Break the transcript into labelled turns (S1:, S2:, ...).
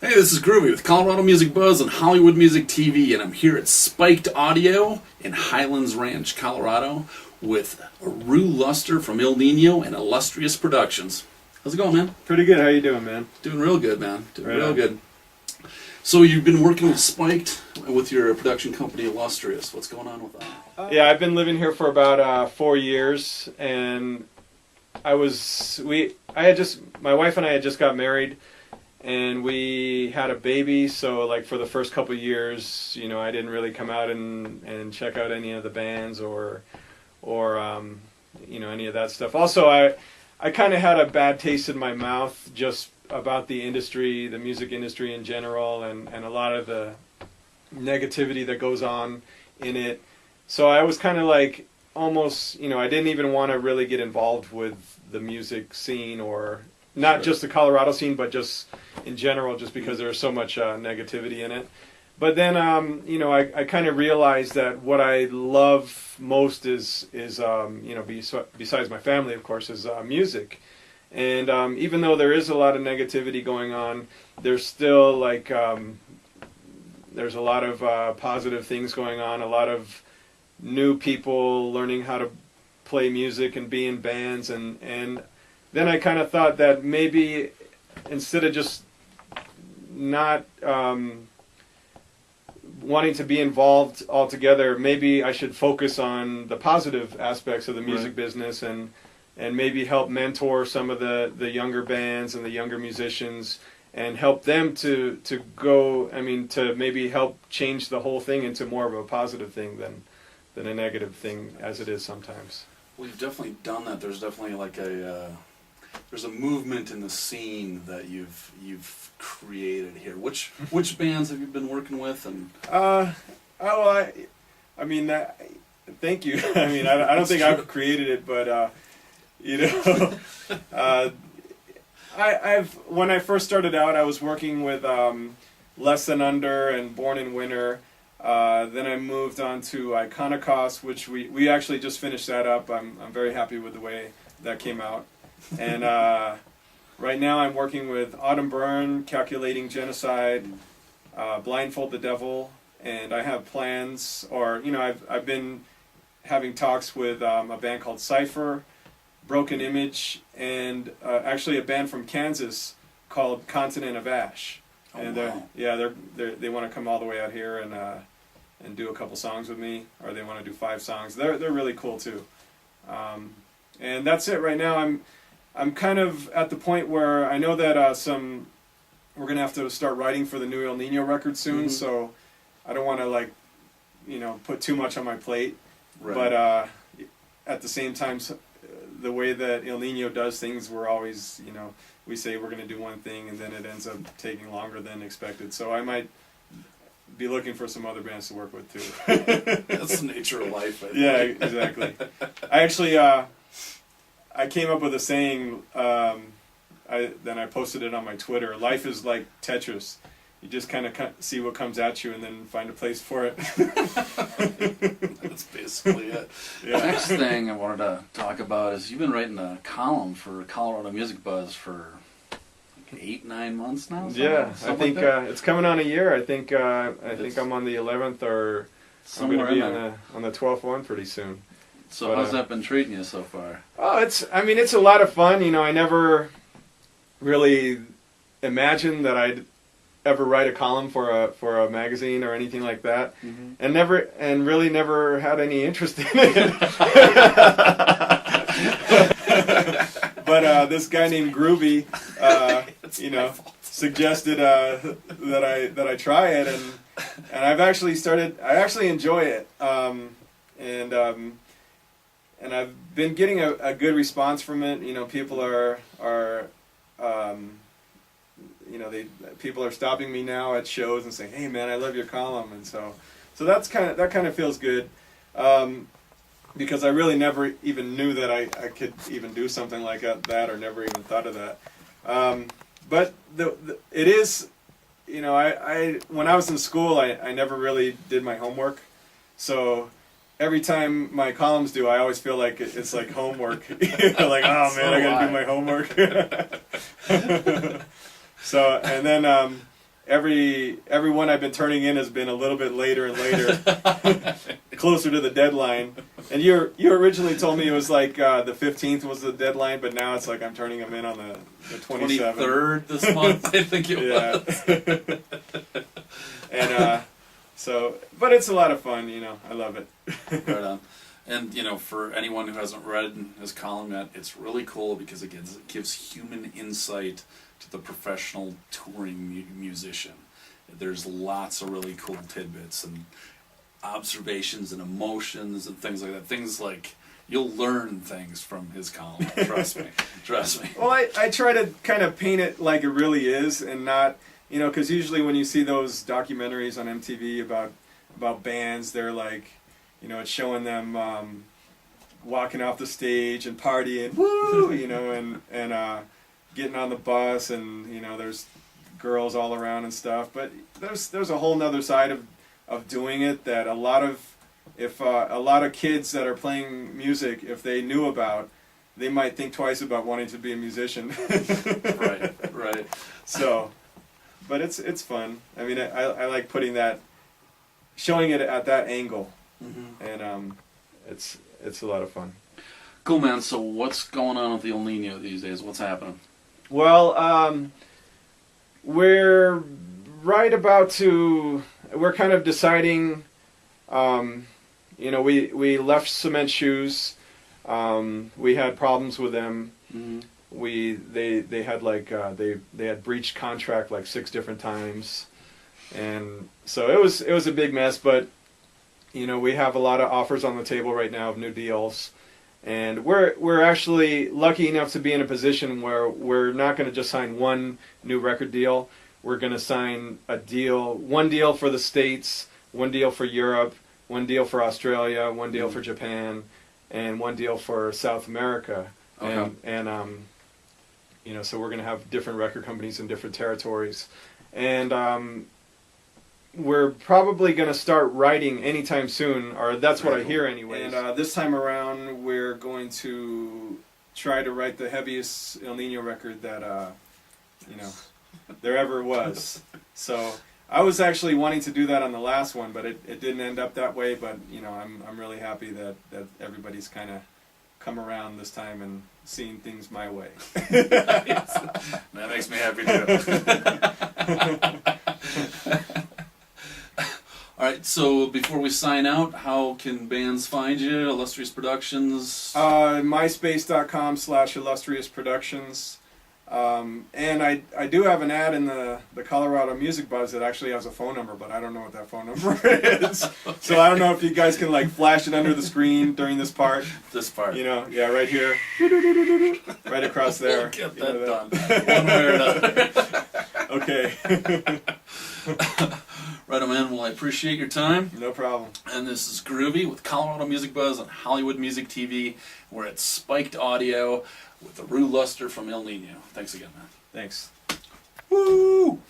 S1: Hey, this is Groovey with Colorado Music Buzz and Hollywood Music TV, and I'm here at Spiked Audio in Highlands Ranch, Colorado, with Ahrue Luster from El Nino and Illustrious Productions. How's it going, man?
S2: Pretty good. How you doing, man?
S1: Doing real good, man. Doing
S2: Right
S1: real
S2: on.
S1: good. So you've been working with Spiked with your production company Illustrious. What's going on with that?
S2: Yeah, I've been living here for about 4 years, and my wife and I had just got married, and we had a baby. So, like, for the first couple of years, you know, I didn't really come out and check out any of the bands or you know, any of that stuff. Also, I kind of had a bad taste in my mouth just about the industry, the music industry in general, and a lot of the negativity that goes on in it. So I was kind of like almost, you know, I didn't even want to really get involved with the music scene, or not just the Colorado scene, but just in general, just because there's so much negativity in it. But then, you know, I kind of realized that what I love most is you know, besides my family, of course, is music. And even though there is a lot of negativity going on, there's still like there's a lot of positive things going on. A lot of new people learning how to play music and be in bands, and then I kind of thought that maybe instead of just not wanting to be involved altogether, maybe I should focus on the positive aspects of the music business and maybe help mentor some of the younger bands and the younger musicians and help them to go, I mean, to maybe help change the whole thing into more of a positive thing than a negative thing as it is sometimes.
S1: Well, you've definitely done that. There's definitely like there's a movement in the scene that you've created here. Which bands have you been working with? And
S2: I mean, thank you. I mean, I don't think I've created it, but you know, when I first started out, I was working with Less Than Under and Born in Winter. Then I moved on to Iconocost, which we actually just finished that up. I'm very happy with the way that came out. And right now I'm working with Autumn Burn, Calculating Genocide, Blindfold the Devil, and I have plans, or you know, I've been having talks with a band called Cypher, Broken Image, and actually a band from Kansas called Continent of Ash.
S1: Oh,
S2: And
S1: wow.
S2: they want to come all the way out here and do a couple songs with me, or they want to do 5 songs. They're really cool too. And that's it right now. I'm kind of at the point where I know that we're gonna have to start writing for the new El Nino record soon.
S1: Mm-hmm.
S2: So I don't want to, like, you know, put too much on my plate.
S1: Right.
S2: But at the same time, the way that El Nino does things, we're always, you know, we say we're going to do one thing and then it ends up taking longer than expected. So I might be looking for some other bands to work with too.
S1: That's the nature of life, I think.
S2: Yeah, exactly. I actually I came up with a saying. Then I posted it on my Twitter. Life is like Tetris. You just kind of see what comes at you and then find a place for it.
S1: That's basically it.
S2: Yeah.
S3: The next thing I wanted to talk about is you've been writing a column for Colorado Music Buzz for like 8-9 months now.
S2: Yeah, I think
S3: like that?
S2: it's coming on a year. I think I'm on the 11th, or I'm
S3: Somewhere
S2: going to be
S3: in there.
S2: on the 12th one pretty soon.
S3: So
S2: but,
S3: how's that been treating you so far?
S2: Oh, it's a lot of fun. You know, I never really imagined that I'd ever write a column for a magazine or anything like that, and really never had any interest in it. But this guy named Groovey, you know, suggested that I try it, and I've actually started. I actually enjoy it, and I've been getting a good response from it. You know, people are you know, people are stopping me now at shows and saying, "Hey, man, I love your column," and so that kind of feels good, because I really never even knew that I could even do something like that, or never even thought of that. But it is, you know, I when I was in school, I never really did my homework, so every time my columns due, I always feel like it's like homework. Like, oh man, I gotta do my homework. So, and then every one I've been turning in has been a little bit later and later, closer to the deadline. And you originally told me it was like the 15th was the deadline, but now it's like I'm turning them in on the 27th.
S1: 23rd this month, I think it was.
S2: And so, but it's a lot of fun, you know. I love it.
S1: Right on. And, you know, for anyone who hasn't read his column yet, it's really cool because it gives human insight to the professional touring musician. There's lots of really cool tidbits and observations and emotions and things like that. Things like, you'll learn things from his column. Trust me. Trust me.
S2: Well, I try to kind of paint it like it really is and not, you know, because usually when you see those documentaries on MTV about bands, they're like, you know, it's showing them walking off the stage and partying, woo, you know, and getting on the bus, and you know, there's girls all around and stuff. But there's a whole nother side of doing it that a lot of kids that are playing music, if they knew about, they might think twice about wanting to be a musician.
S1: Right.
S2: So, but it's fun. I mean, I like showing it at that angle.
S1: Mm-hmm.
S2: And it's a lot of fun.
S1: Cool, man. So what's going on with the El Nino these days? What's happening?
S2: Well, we're kind of deciding, you know, we left Cement Shoes. We had problems with them. Mm-hmm. They had like they had breached contract like 6 different times, and so it was a big mess. But you know, we have a lot of offers on the table right now of new deals, and we're actually lucky enough to be in a position where we're not going to just sign one new record deal. We're going to sign one deal for the States, one deal for Europe, one deal for Australia, one deal for Japan, and one deal for South America.
S1: Okay.
S2: And you know, so we're going to have different record companies in different territories, and we're probably going to start writing anytime soon, or that's what I hear anyways. And this time around, we're going to try to write the heaviest El Nino record that you know, there ever was. So I was actually wanting to do that on the last one, but it didn't end up that way. But you know, I'm really happy that everybody's kind of come around this time and seeing things my way.
S1: That makes me happy too. All right, so before we sign out, how can bands find you? Illustrious Productions?
S2: MySpace.com/Illustrious Productions. And I do have an ad in the Colorado Music Buzz that actually has a phone number, but I don't know what that phone number is. Okay. So I don't know if you guys can like flash it under the screen during this part.
S1: This part.
S2: You know, yeah, right here. Right across there.
S1: We'll get that done. One way or another.
S2: Okay.
S1: Right on, man. Well, I appreciate your time.
S2: No problem.
S1: And this is Groovy with Colorado Music Buzz on Hollywood Music TV. We're at Spiked Audio with Ahrue from El Nino. Thanks again, man.
S2: Thanks.
S1: Woo!